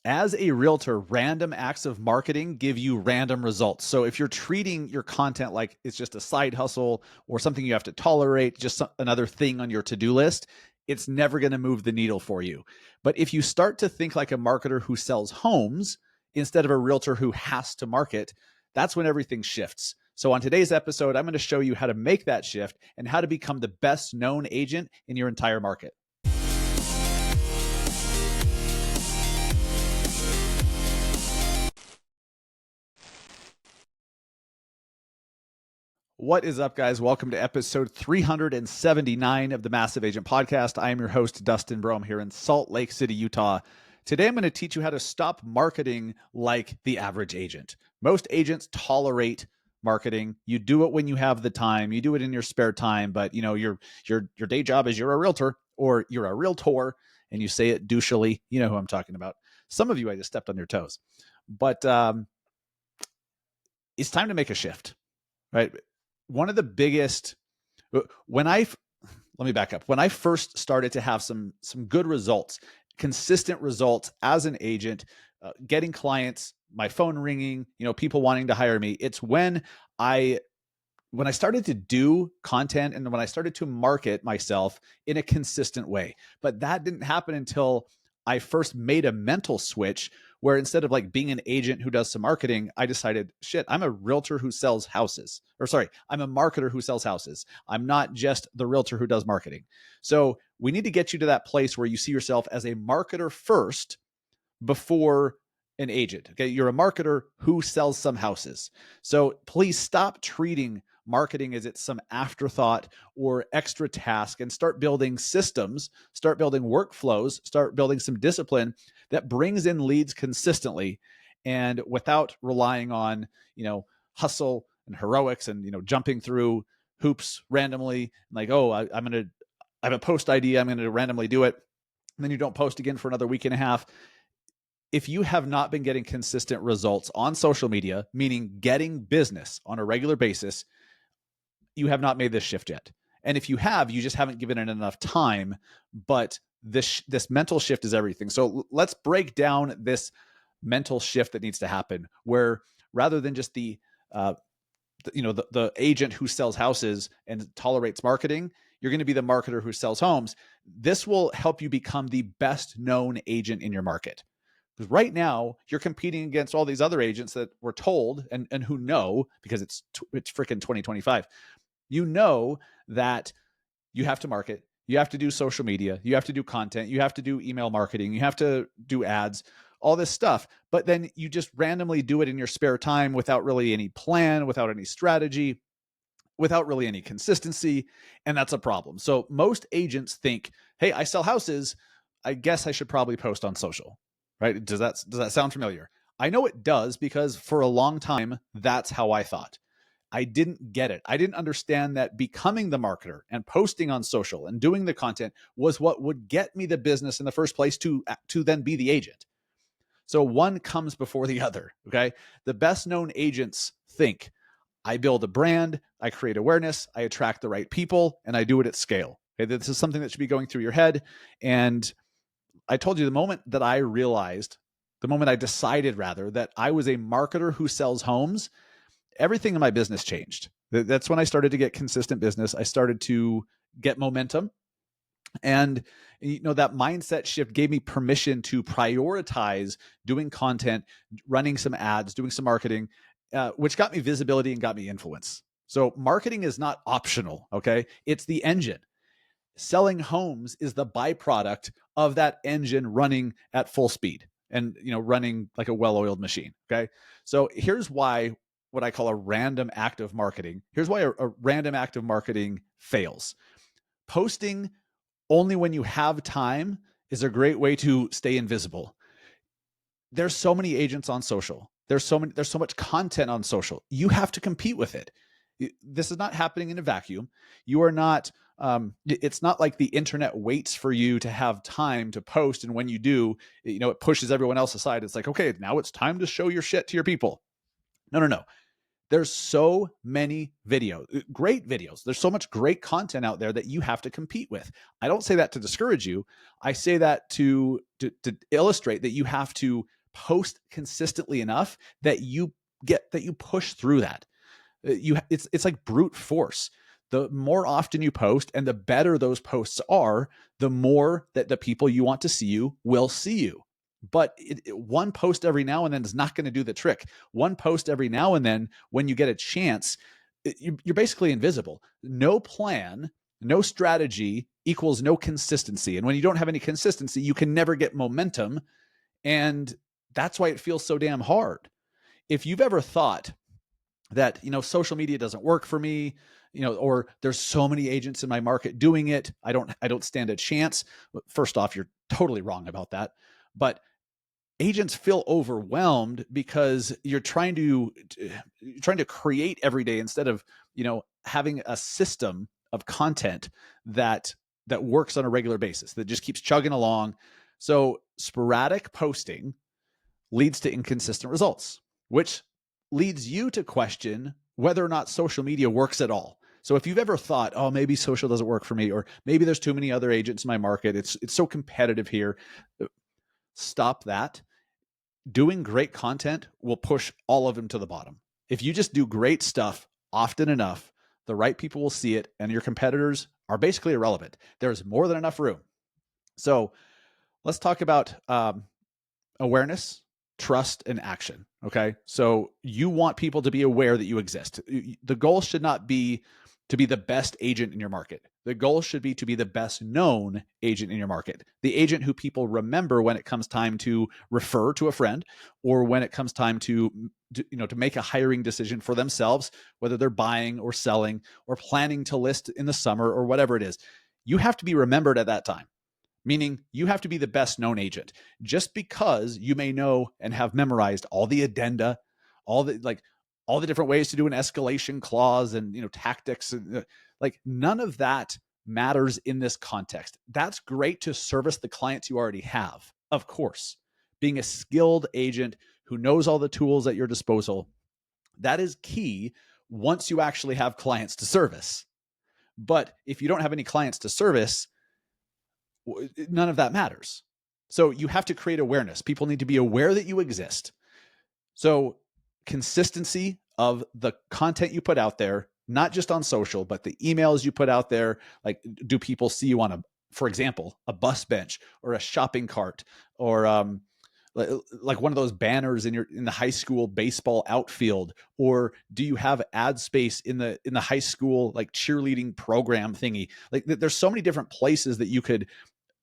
As a realtor, random acts of marketing give you random results. So if you're treating your content like it's just a side hustle or something you have to tolerate, just another thing on your to-do list, it's never going to move the needle for you. But if you start to think like a marketer who sells homes instead of a realtor who has to market, that's when everything shifts. So on today's episode, I'm going to show you how to make that shift and how to become the best known agent in your entire market. What is up, guys? Welcome to episode 379 of the Massive Agent Podcast. I am your host, Dustin Brohm, here in Salt Lake City, Utah. Today, I'm going to teach you how to stop marketing like the average agent. Most agents tolerate marketing. You do it when you have the time. You do it in your spare time. But your day job is you're a realtor or you're a realtor, and you say it douchily. You know who I'm talking about. Some of you, I just stepped on your toes. But it's time to make a shift, right? One of the biggest, when I, let me back up. When I first started to have some good results, consistent results as an agent, getting clients, my phone ringing, people wanting to hire me, it's when I started to do content and when I started to market myself in a consistent way. But that didn't happen until I first made a mental switch where instead of like being an agent who does some marketing, I decided, shit, I'm a realtor who sells houses. Or sorry, I'm a marketer who sells houses. I'm not just the realtor who does marketing. So we need to get you to that place where you see yourself as a marketer first before an agent. Okay. You're a marketer who sells some houses. So please stop treating marketing as it's some afterthought or extra task and start building systems, start building workflows, start building some discipline that brings in leads consistently and without relying on, hustle and heroics and, jumping through hoops randomly. Like, oh, I have a post idea. I'm going to randomly do it. And then you don't post again for another week and a half. If you have not been getting consistent results on social media, meaning getting business on a regular basis, you have not made this shift yet. And if you have, you just haven't given it enough time. But this mental shift is everything. So let's break down this mental shift that needs to happen, where rather than just the agent who sells houses and tolerates marketing, you're going to be the marketer who sells homes. This will help you become the best known agent in your market. Because right now you're competing against all these other agents that were told and who know, because it's freaking 2025, that you have to market, you have to do social media, you have to do content, you have to do email marketing, you have to do ads, all this stuff. But then you just randomly do it in your spare time without really any plan, without any strategy, without really any consistency. And that's a problem. So most agents think, hey, I sell houses, I guess I should probably post on social, right? Does that sound familiar? I know it does, because for a long time, that's how I thought. I didn't get it. I didn't understand that becoming the marketer and posting on social and doing the content was what would get me the business in the first place to then be the agent. So one comes before the other, okay? The best known agents think, I build a brand, I create awareness, I attract the right people, and I do it at scale. Okay? This is something that should be going through your head. And I told you the moment I decided that I was a marketer who sells homes, everything in my business changed. That's when I started to get consistent business. I started to get momentum. And that mindset shift gave me permission to prioritize doing content, running some ads, doing some marketing, which got me visibility and got me influence. So marketing is not optional, okay? It's the engine. Selling homes is the byproduct of that engine running at full speed and running like a well-oiled machine. Okay. So here's why what I call a random act of marketing. Here's why a random act of marketing fails. Posting only when you have time is a great way to stay invisible. There's so many agents on social. There's so much content on social. You have to compete with it. This is not happening in a vacuum. You are not, it's not like the internet waits for you to have time to post. And when you do, it pushes everyone else aside. It's like, okay, now it's time to show your shit to your people. No. There's so many great videos. There's so much great content out there that you have to compete with. I don't say that to discourage you. I say that to illustrate that you have to post consistently enough that you push through that. It's like brute force. The more often you post and the better those posts are, the more that the people you want to see you will see you. But one post every now and then is not going to do the trick. One post every now and then, when you get a chance, you're basically invisible. No plan, no strategy equals no consistency. And when you don't have any consistency, you can never get momentum. And that's why it feels so damn hard. If you've ever thought that, social media doesn't work for me, or there's so many agents in my market doing it, I don't stand a chance. First off, you're totally wrong about that. But agents feel overwhelmed because you're trying to create every day instead of, having a system of content that works on a regular basis, that just keeps chugging along. So sporadic posting leads to inconsistent results, which leads you to question whether or not social media works at all. So if you've ever thought, oh, maybe social doesn't work for me, or maybe there's too many other agents in my market, it's so competitive here, stop that. Doing great content will push all of them to the bottom. If you just do great stuff often enough, the right people will see it, and your competitors are basically irrelevant. There's more than enough room. So let's talk about awareness, trust, and action. Okay. So you want people to be aware that you exist. The goal should not be to be the best agent in your market. The goal should be to be the best known agent in your market, the agent who people remember when it comes time to refer to a friend, or when it comes time to make a hiring decision for themselves, whether they're buying or selling or planning to list in the summer or whatever it is. You have to be remembered at that time. Meaning you have to be the best known agent. Just because you may know and have memorized all the addenda, all the different ways to do an escalation clause and tactics, and none of that matters in this context. That's great to service the clients you already have, of course. Being a skilled agent who knows all the tools at your disposal, that is key once you actually have clients to service. But if you don't have any clients to service, none of that matters. So you have to create awareness. People need to be aware that you exist. So consistency of the content you put out there, not just on social, but the emails you put out there. Like, do people see you on for example, a bus bench or a shopping cart, or like one of those banners in the high school baseball outfield? Or do you have ad space in the high school like cheerleading program thingy? Like, there's so many different places that you could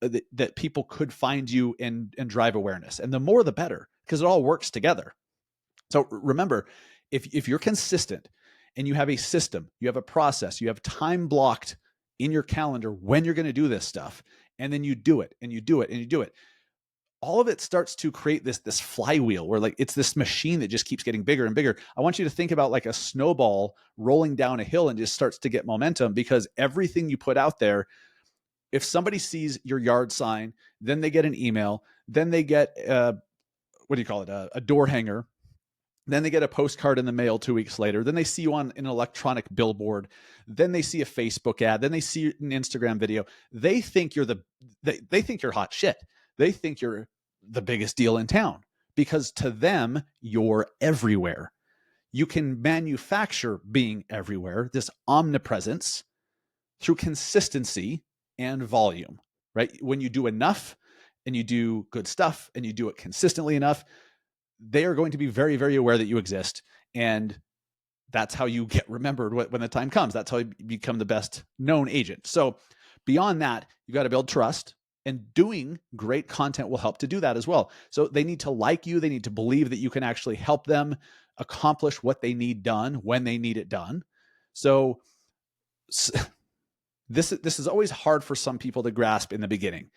that people could find you and drive awareness. And the more, the better, because it all works together. So remember, if you're consistent and you have a system, you have a process, you have time blocked in your calendar when you're going to do this stuff, and then you do it and you do it and you do it, all of it starts to create this flywheel where it's this machine that just keeps getting bigger and bigger. I want you to think about like a snowball rolling down a hill and just starts to get momentum, because everything you put out there, if somebody sees your yard sign, then they get an email, then they get a door hanger, then they get a postcard in the mail 2 weeks later, then they see you on an electronic billboard, then they see a Facebook ad, then they see an Instagram video. They think they think you're hot shit. They think you're the biggest deal in town, because to them, you're everywhere. You can manufacture being everywhere, this omnipresence, through consistency and volume, right? When you do enough and you do good stuff and you do it consistently enough, they are going to be very, very aware that you exist. And that's how you get remembered when the time comes. That's how you become the best known agent. So beyond that, you've got to build trust, and doing great content will help to do that as well. So they need to like you. They need to believe that you can actually help them accomplish what they need done when they need it done. So this is always hard for some people to grasp in the beginning.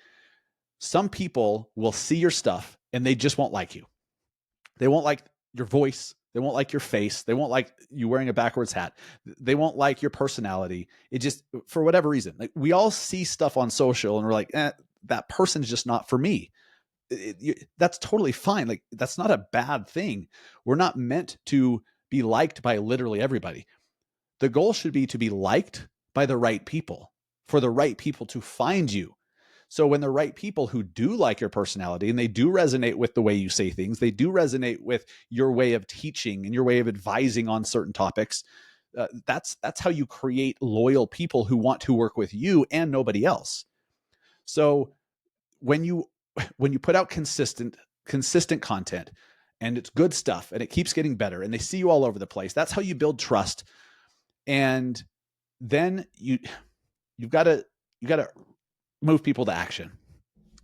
Some people will see your stuff and they just won't like you. They won't like your voice. They won't like your face. They won't like you wearing a backwards hat. They won't like your personality. It just, for whatever reason, like, we all see stuff on social and we're like, that person's just not for me. That's totally fine. Like, that's not a bad thing. We're not meant to be liked by literally everybody. The goal should be to be liked by the right people, for the right people to find you. So when the right people who do like your personality and they do resonate with the way you say things, they do resonate with your way of teaching and your way of advising on certain topics, that's how you create loyal people who want to work with you and nobody else. So when you put out consistent content and it's good stuff and it keeps getting better and they see you all over the place, that's how you build trust. And then you've got to move people to action.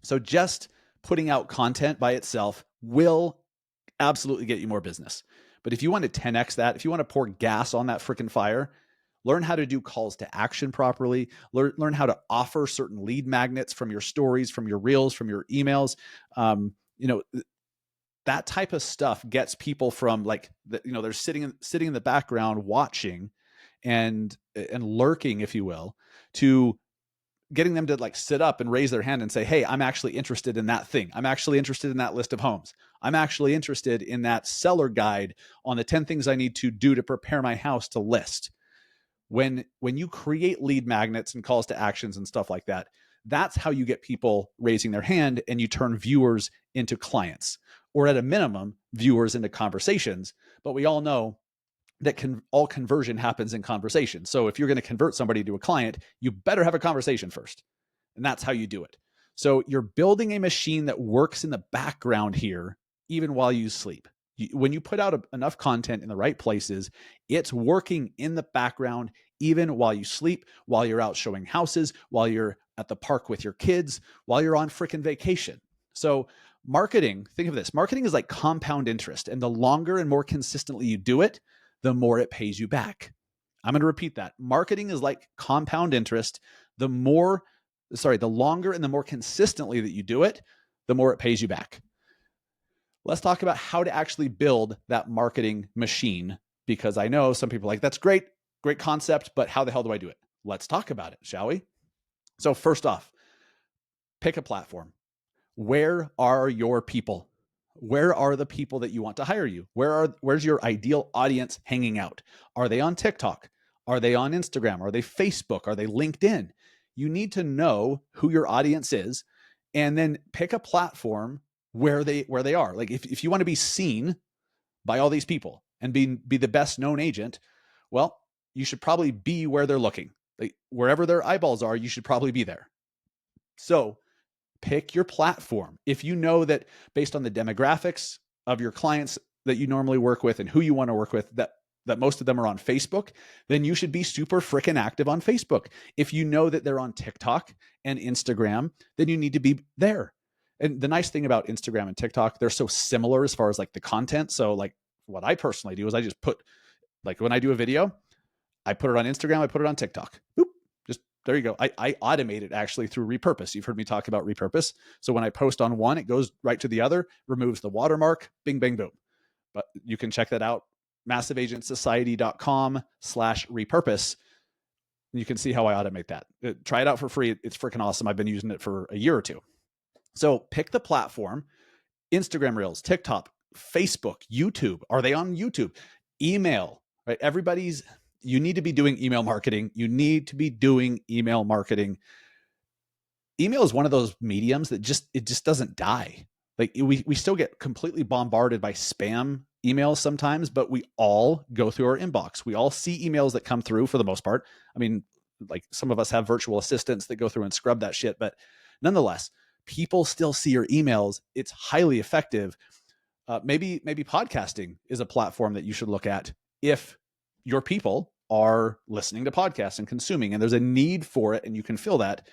So just putting out content by itself will absolutely get you more business. But if you want to 10x that, if you want to pour gas on that freaking fire, learn how to do calls to action properly. Learn how to offer certain lead magnets from your stories, from your reels, from your emails. That type of stuff gets people from like, they're sitting in the background watching and lurking, if you will, to getting them to like sit up and raise their hand and say, hey, I'm actually interested in that thing. I'm actually interested in that list of homes. I'm actually interested in that seller guide on the 10 things I need to do to prepare my house to list. When you create lead magnets and calls to actions and stuff like that, that's how you get people raising their hand and you turn viewers into clients, or at a minimum, viewers into conversations. But we all know that all conversion happens in conversation. So if you're going to convert somebody to a client, you better have a conversation first. And that's how you do it. So you're building a machine that works in the background here, even while you sleep. When you put out enough content in the right places, it's working in the background, even while you sleep, while you're out showing houses, while you're at the park with your kids, while you're on freaking vacation. So marketing, think of this, marketing is like compound interest. And the longer and more consistently you do it, the more it pays you back. I'm going to repeat that. Marketing is like compound interest. The longer and the more consistently that you do it, the more it pays you back. Let's talk about how to actually build that marketing machine, because I know some people are like, that's great concept, but how the hell do I do it? Let's talk about it, shall we? So first off, pick a platform. Where are your people? Where are the people that you want to hire you? Where's your ideal audience hanging out? Are they on TikTok? Are they on Instagram? Are they Facebook? Are they LinkedIn? You need to know who your audience is and then pick a platform where they are. Like if you want to be seen by all these people and be the best known agent, well, you should probably be where they're looking. Like wherever their eyeballs are, you should probably be there. So pick your platform. If you know that based on the demographics of your clients that you normally work with and who you want to work with, that most of them are on Facebook, then you should be super freaking active on Facebook. If you know that they're on TikTok and Instagram, then you need to be there. And the nice thing about Instagram and TikTok, they're so similar as far as like the content. So like what I personally do is I just put, like when I do a video, I put it on Instagram, I put it on TikTok. Boop. Just there you go. I automate it actually through Repurpose. You've heard me talk about Repurpose. So when I post on one, it goes right to the other, removes the watermark, bing, bang, boom. But you can check that out, massiveagentsociety.com/repurpose. You can see how I automate that. Try it out for free. It's freaking awesome. I've been using it for a year or two. So pick the platform, Instagram Reels, TikTok, Facebook, YouTube. Are they on YouTube? Email, right? You need to be doing email marketing. You need to be doing email marketing. Email is one of those mediums that just doesn't die. Like we still get completely bombarded by spam emails sometimes, but we all go through our inbox. We all see emails that come through for the most part. I mean, like some of us have virtual assistants that go through and scrub that shit, but nonetheless, people still see your emails. It's highly effective. Maybe podcasting is a platform that you should look at if your people are listening to podcasts and consuming, and there's a need for it and you can fill that.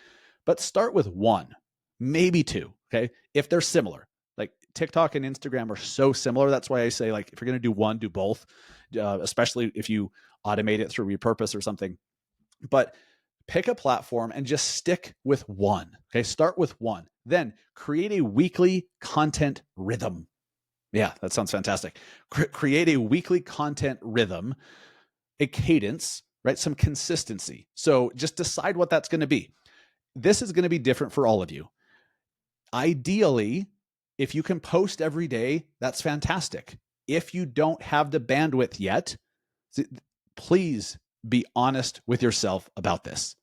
But start with one, maybe two, okay? If they're similar. Like TikTok and Instagram are so similar. That's why I say, like, if you're going to do one, do both, especially if you automate it through Repurpose or something. But pick a platform and just stick with one, okay? Start with one. Then create a weekly content rhythm. Yeah, that sounds fantastic. Create a weekly content rhythm, a cadence, right? Some consistency. So just decide what that's going to be. This is going to be different for all of you. Ideally, if you can post every day, that's fantastic. if you don't have the bandwidth yet, please be honest with yourself about this.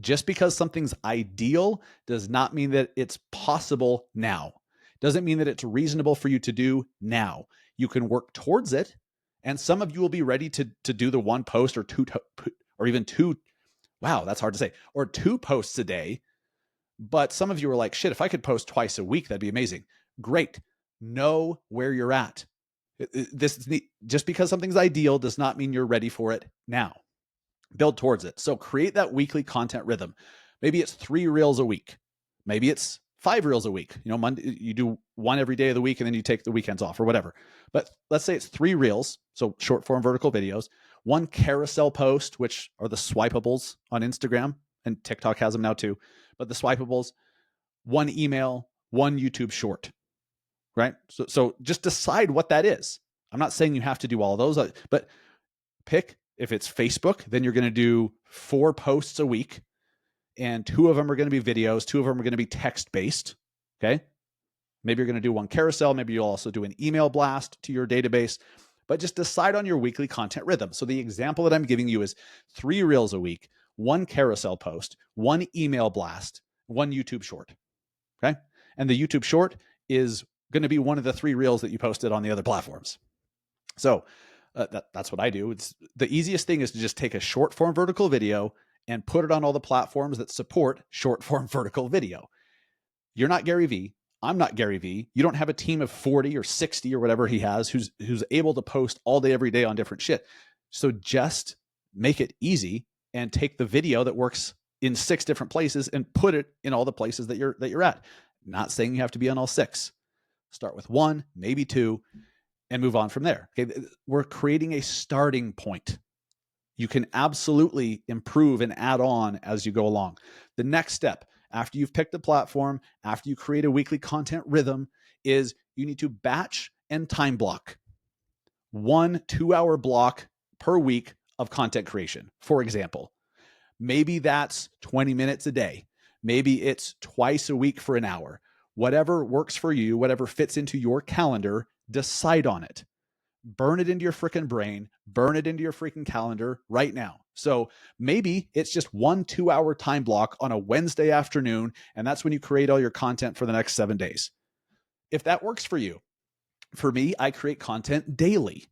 Just because something's ideal does not mean that it's possible now. Doesn't mean that it's reasonable for you to do now. You can work towards it, and some of you will be ready to do the one post or two, or even two. Wow, that's hard to say. Or 2 posts a day. But some of you are like, shit, if I could post twice a week, that'd be amazing. Great. Know where you're at. Just because something's ideal does not mean you're ready for it now. Build towards it. So create that weekly content rhythm. Maybe it's 3 reels a week. Maybe it's 5 reels a week. Monday, you do 1 every day of the week and then you take the weekends off or whatever. But let's say it's 3 reels, so short form vertical videos, 1 carousel post, which are the swipables on Instagram, and TikTok has them now too. But the swipables, 1 email, 1 YouTube short, right? So just decide what that is. I'm not saying you have to do all of those, but pick. If it's Facebook, then you're going to do 4 posts a week, and 2 of them are going to be videos. 2 of them are going to be text-based, okay? Maybe you're going to do 1 carousel. Maybe you'll also do an email blast to your database, but just decide on your weekly content rhythm. So the example that I'm giving you is 3 reels a week, 1 carousel post, 1 email blast, 1 YouTube short, okay? And the YouTube short is going to be one of the 3 reels that you posted on the other platforms. So that's what I do. It's the easiest thing is to just take a short form vertical video and put it on all the platforms that support short form vertical video. You're not Gary Vee. I'm not Gary Vee. You don't have a team of 40 or 60 or whatever he has who's able to post all day, every day on different shit. So just make it easy and take the video that works in 6 different places and put it in all the places that you're at. Not saying you have to be on all 6. Start with 1, maybe 2. And move on from there. Okay, we're creating a starting point. You can absolutely improve and add on as you go along. The next step, after you've picked a platform, after you create a weekly content rhythm, is you need to batch and time block. 1 2-hour block per week of content creation. For example, maybe that's 20 minutes a day. Maybe it's twice a week for an hour. Whatever works for you, whatever fits into your calendar, decide on it. Burn it into your freaking brain, burn it into your freaking calendar right now. So maybe it's just 1 2-hour time block on a Wednesday afternoon, and that's when you create all your content for the next 7 days. If that works for you. For me, I create content daily.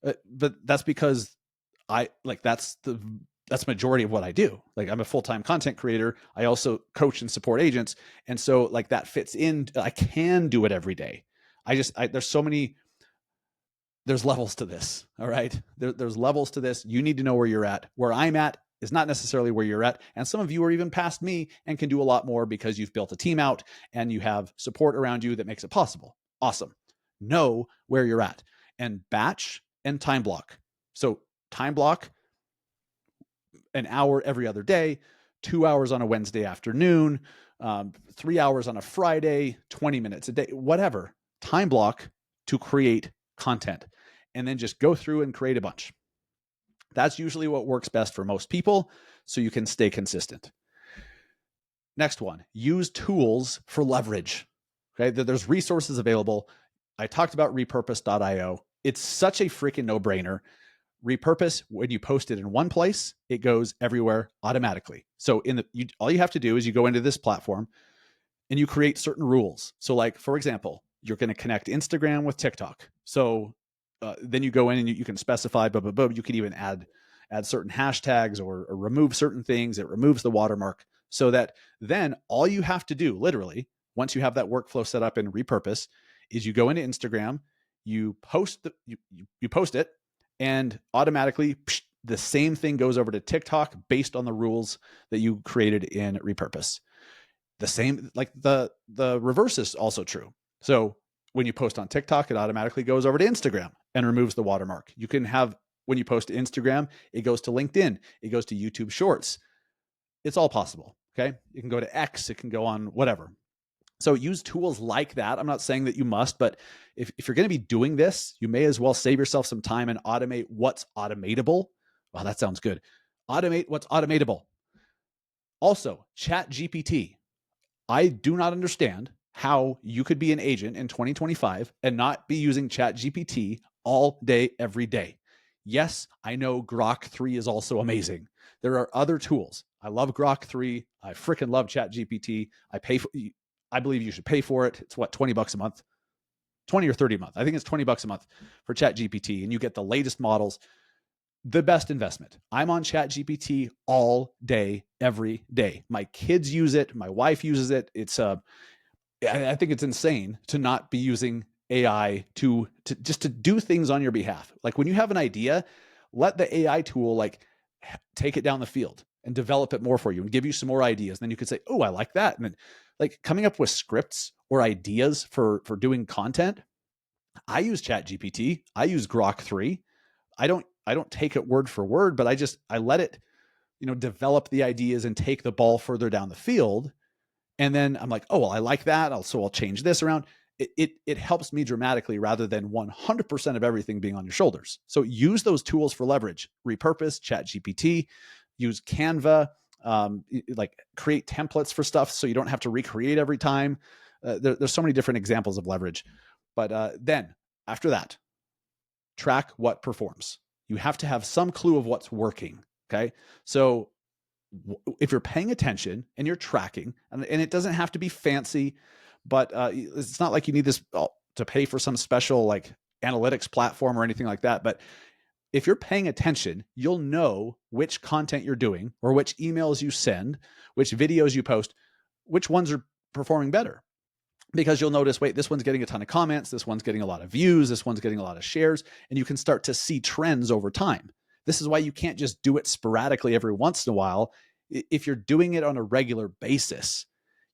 But that's because that's majority of what I do. Like, I'm a full-time content creator. I also coach and support agents. And so like that fits in. I can do it every day. There's levels to this. All right. There's levels to this. You need to know where you're at. Where I'm at is not necessarily where you're at. And some of you are even past me and can do a lot more because you've built a team out and you have support around you that makes it possible. Awesome. Know where you're at and batch and time block. So time block, an hour every other day, 2 hours on a Wednesday afternoon, 3 hours on a Friday, 20 minutes a day, whatever. Time block to create content, and then just go through and create a bunch. That's usually what works best for most people, so you can stay consistent. Next one, use tools for leverage. Okay, there's resources available. I talked about repurpose.io. It's such a freaking no-brainer. Repurpose, when you post it in one place, it goes everywhere automatically. So all you have to do is you go into this platform and you create certain rules. So like, for example, you're going to connect Instagram with TikTok. So then you go in and you can specify, you can even add certain hashtags or remove certain things. It removes the watermark so that then all you have to do, literally, once you have that workflow set up in Repurpose, is you go into Instagram, you post you post it, and automatically the same thing goes over to TikTok based on the rules that you created in Repurpose. The same, like the reverse is also true. So when you post on TikTok, it automatically goes over to Instagram and removes the watermark. You can have, when you post to Instagram, it goes to LinkedIn, it goes to YouTube Shorts. It's all possible. Okay. You can go to X, it can go on whatever. So use tools like that. I'm not saying that you must, but if you're going to be doing this, you may as well save yourself some time and automate what's automatable. Wow, that sounds good. Automate what's automatable. Also, Chat GPT. I do not understand how you could be an agent in 2025 and not be using ChatGPT all day, every day. Yes, I know Grok 3 is also amazing. There are other tools. I love Grok 3. I freaking love ChatGPT. I believe you should pay for it. It's what, $20 a month? 20 or 30 a month. I think it's $20 a month for ChatGPT, and you get the latest models. The best investment. I'm on ChatGPT all day, every day. My kids use it. My wife uses it. I think it's insane to not be using AI to just to do things on your behalf. Like when you have an idea, let the AI tool like take it down the field and develop it more for you and give you some more ideas. And then you could say, "Oh, I like that." And then like coming up with scripts or ideas for doing content. I use ChatGPT. I use Grok 3. I don't take it word for word, but I let it, develop the ideas and take the ball further down the field. And then I'm like, oh, well, I like that. I'll change this around. It helps me dramatically rather than 100% of everything being on your shoulders. So use those tools for leverage. Repurpose, ChatGPT, use Canva, like create templates for stuff so you don't have to recreate every time. There's so many different examples of leverage. But then after that, track what performs. You have to have some clue of what's working. Okay. So if you're paying attention and you're tracking, and it doesn't have to be fancy, but it's not like you need this to pay for some special like analytics platform or anything like that. But if you're paying attention, you'll know which content you're doing or which emails you send, which videos you post, which ones are performing better. Because you'll notice, wait, this one's getting a ton of comments, this one's getting a lot of views, this one's getting a lot of shares, and you can start to see trends over time. This is why you can't just do it sporadically every once in a while. If you're doing it on a regular basis,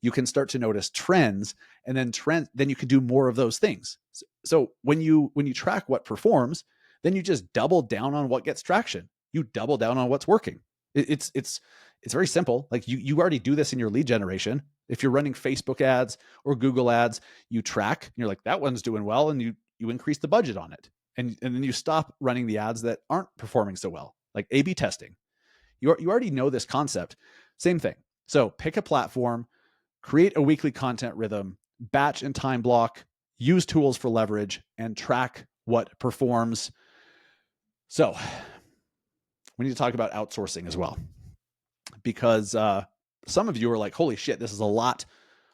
you can start to notice trends, and then you can do more of those things. So when you track what performs, then you just double down on what gets traction. You double down on what's working. It's very simple. Like you already do this in your lead generation. If you're running Facebook ads or Google ads, you track and you're like, that one's doing well, and you increase the budget on it. And then you stop running the ads that aren't performing so well, like A/B testing. You already know this concept. Same thing. So pick a platform, create a weekly content rhythm, batch and time block, use tools for leverage, and track what performs. So we need to talk about outsourcing as well, because some of you are like, holy shit, this is a lot.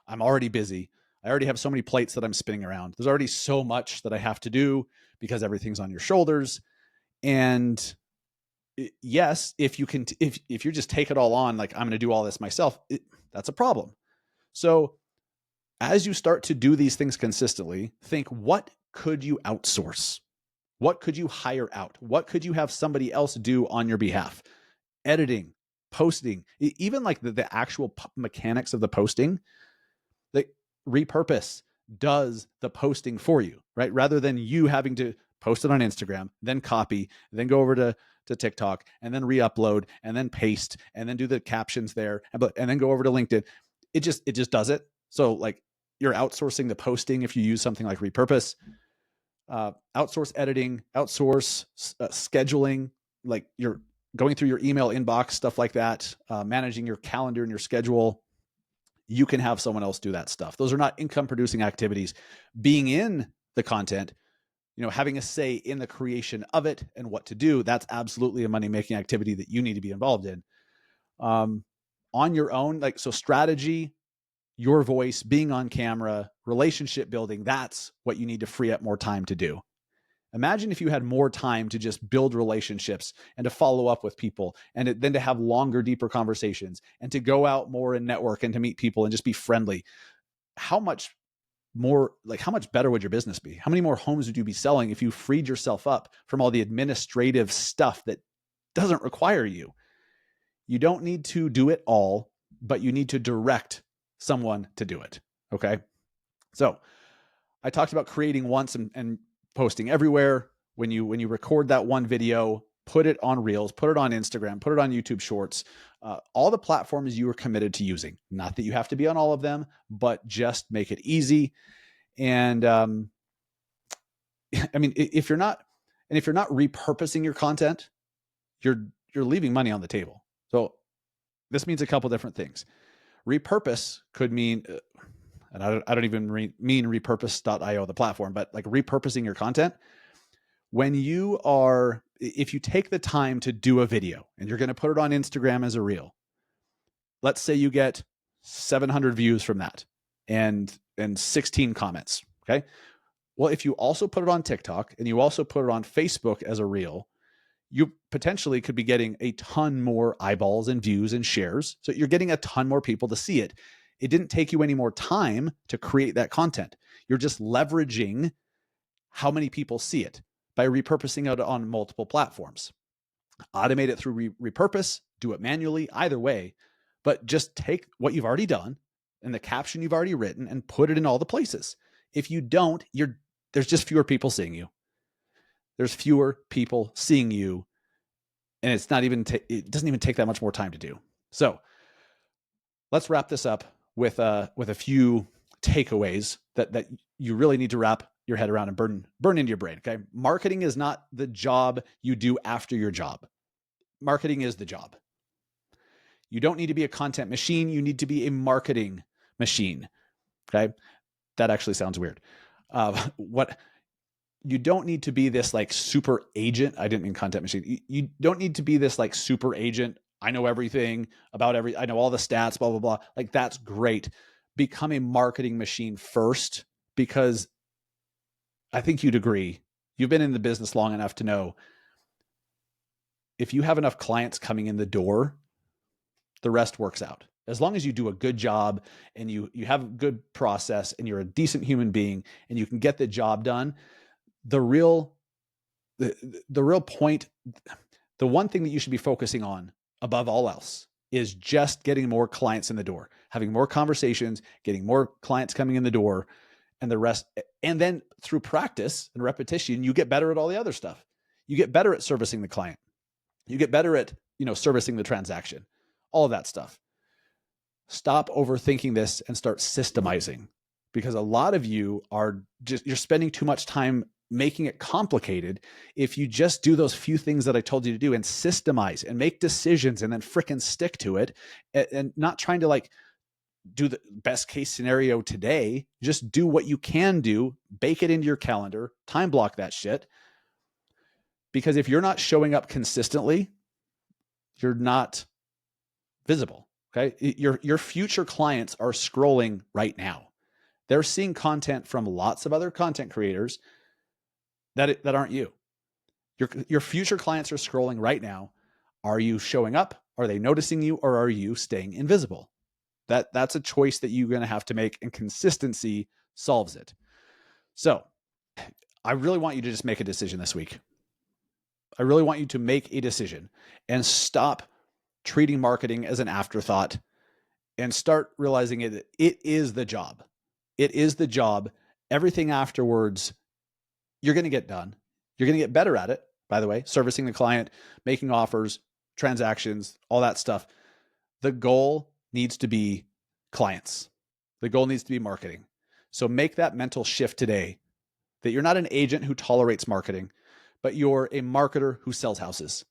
I'm already busy. I already have so many plates that I'm spinning around. There's already so much that I have to do because everything's on your shoulders. And yes, if you just take it all on, like I'm going to do all this myself, that's a problem. So as you start to do these things consistently, think, what could you outsource? What could you hire out? What could you have somebody else do on your behalf? Editing, posting, even like the actual mechanics of the posting. Like Repurpose does the posting for you, right? Rather than you having to post it on Instagram, then copy, then go over to TikTok, and then re-upload, and then paste, and then do the captions there, and then go over to LinkedIn. It just does it. So like you're outsourcing the posting if you use something like Repurpose. Outsource editing, outsource scheduling, like you're going through your email inbox, stuff like that, managing your calendar and your schedule. You can have someone else do that stuff. Those are not income producing activities. Being in the content, having a say in the creation of it and what to do, that's absolutely a money making activity that you need to be involved in. On your own, like, so strategy, your voice, being on camera, relationship building, that's what you need to free up more time to do. Imagine if you had more time to just build relationships and to follow up with people, and then to have longer, deeper conversations, and to go out more and network and to meet people and just be friendly. How much better would your business be? How many more homes would you be selling if you freed yourself up from all the administrative stuff that doesn't require you? You don't need to do it all, but you need to direct someone to do it. Okay. So I talked about creating once and posting everywhere. When you record that one video, put it on Reels, put it on Instagram, put it on YouTube Shorts, all the platforms you are committed to using. Not that you have to be on all of them, but just make it easy. And I mean, if you're not repurposing your content, you're leaving money on the table. So this means a couple different things. Repurpose could mean and I don't even mean repurpose.io, the platform, but like repurposing your content. When you are, if you take the time to do a video and you're going to put it on Instagram as a reel, let's say you get 700 views from that and 16 comments. Okay. Well, if you also put it on TikTok and you also put it on Facebook as a reel, you potentially could be getting a ton more eyeballs and views and shares. So you're getting a ton more people to see it. It didn't take you any more time to create that content. You're just leveraging how many people see it by repurposing it on multiple platforms. Automate it through Repurpose, do it manually, either way, but just take what you've already done and the caption you've already written and put it in all the places. If you don't, there's just fewer people seeing you. There's fewer people seeing you, and it doesn't even take that much more time to do. So let's wrap this up with a few takeaways that you really need to wrap your head around and burn into your brain. Okay. Marketing is not the job you do after your job. Marketing is the job. You don't need to be a content machine. You need to be a marketing machine. Okay. That actually sounds weird. What you don't need to be this like super agent. I didn't mean content machine. You don't need to be this like super agent. I know everything about I know all the stats, blah, blah, blah. Like that's great. Become a marketing machine first, because I think you'd agree. You've been in the business long enough to know if you have enough clients coming in the door, the rest works out. As long as you do a good job and you have a good process and you're a decent human being and you can get the job done, the real point, the one thing that you should be focusing on above all else is just getting more clients in the door, having more conversations, getting more clients coming in the door, and the rest. And then through practice and repetition, you get better at all the other stuff. You get better at servicing the client. You get better at, servicing the transaction, all of that stuff. Stop overthinking this and start systemizing, because a lot of you you're spending too much time making it complicated. If you just do those few things that I told you to do and systemize and make decisions and then fricking stick to it, and not trying to like do the best case scenario today, just do what you can do, bake it into your calendar, time block that shit. Because if you're not showing up consistently, you're not visible. Okay. Your future clients are scrolling right now. They're seeing content from lots of other content creators that aren't you. Your future clients are scrolling right now. Are you showing up? Are they noticing you, or are you staying invisible? That's a choice that you're going to have to make, and consistency solves it. So I really want you to just make a decision this week. I really want you to make a decision and stop treating marketing as an afterthought and start realizing it is the job. It is the job. Everything afterwards, you're going to get done. You're going to get better at it, by the way, servicing the client, making offers, transactions, all that stuff. The goal needs to be clients. The goal needs to be marketing. So make that mental shift today that you're not an agent who tolerates marketing, but you're a marketer who sells houses.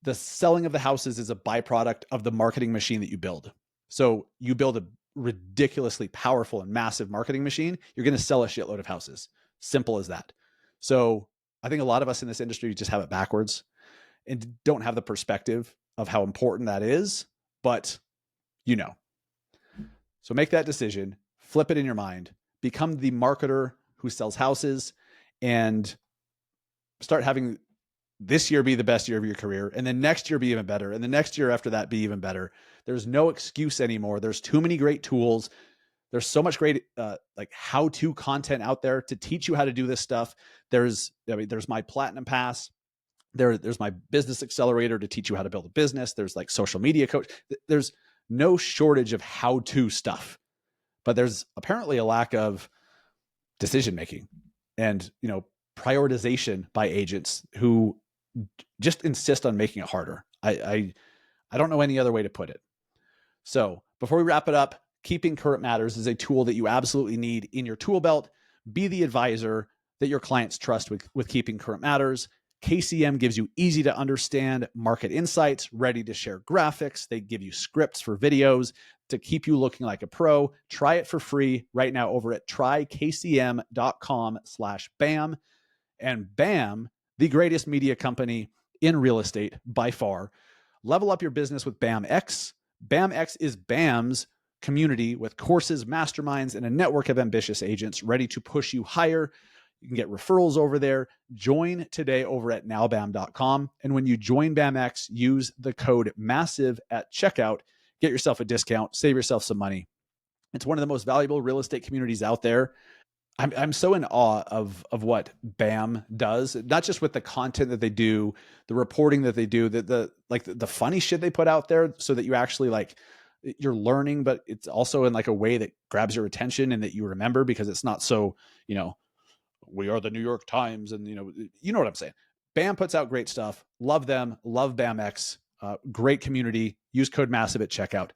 The selling of the houses is a byproduct of the marketing machine that you build. So you build a ridiculously powerful and massive marketing machine, you're going to sell a shitload of houses. Simple as that. So I think a lot of us in this industry just have it backwards and don't have the perspective of how important that is, but So make that decision, flip it in your mind, become the marketer who sells houses, and start having this year be the best year of your career, and then next year be even better, and the next year after that be even better. There's no excuse anymore. There's too many great tools. There's so much great like how-to content out there to teach you how to do this stuff. There's my Platinum Pass. There's my Business Accelerator to teach you how to build a business. There's like social media coach. There's no shortage of how-to stuff, but there's apparently a lack of decision-making and, prioritization by agents who just insist on making it harder. I don't know any other way to put it. So before we wrap it up, Keeping Current Matters is a tool that you absolutely need in your tool belt. Be the advisor that your clients trust with Keeping Current Matters. KCM gives you easy to understand market insights, ready to share graphics. They give you scripts for videos to keep you looking like a pro. Try it for free right now over at trykcm.com/BAM. And BAM, the greatest media company in real estate by far. Level up your business with BAMX. BAMX is BAM's community with courses, masterminds, and a network of ambitious agents ready to push you higher. You can get referrals over there. Join today over at nowbam.com. And when you join BAMX, use the code MASSIVE at checkout. Get yourself a discount, save yourself some money. It's one of the most valuable real estate communities out there. I'm so in awe of what BAM does, not just with the content that they do, the reporting that they do, the funny shit they put out there so that you actually like you're learning, but it's also in like a way that grabs your attention and that you remember, because it's not so, we are the New York Times and you know what I'm saying. BAM puts out great stuff. Love them. Love BAMX. Great community. Use code MASSIVE at checkout.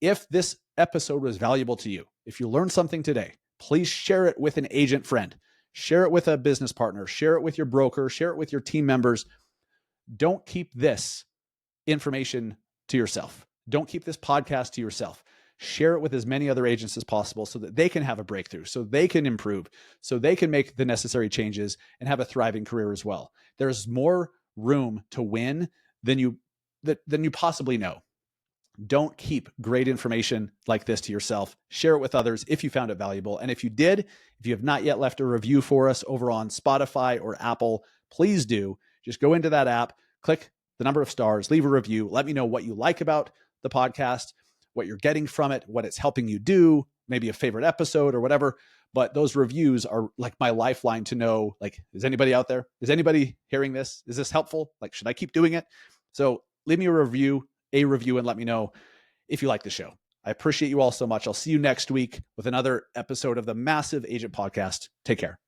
If this episode was valuable to you, if you learned something today, please share it with an agent friend. Share it with a business partner. Share it with your broker. Share it with your team members. Don't keep this information to yourself. Don't keep this podcast to yourself. Share it with as many other agents as possible so that they can have a breakthrough, so they can improve, so they can make the necessary changes and have a thriving career as well. There's more room to win than you possibly know. Don't keep great information like this to yourself. Share it with others if you found it valuable. And if you did, if you have not yet left a review for us over on Spotify or Apple, please do. Just go into that app, click the number of stars, leave a review. Let me know what you like about the podcast, what you're getting from it, what it's helping you do, maybe a favorite episode or whatever. But those reviews are like my lifeline to know, like, is anybody out there? Is anybody hearing this? Is this helpful? Like, should I keep doing it? So leave me a review, and let me know if you like the show. I appreciate you all so much. I'll see you next week with another episode of the Massive Agent Podcast. Take care.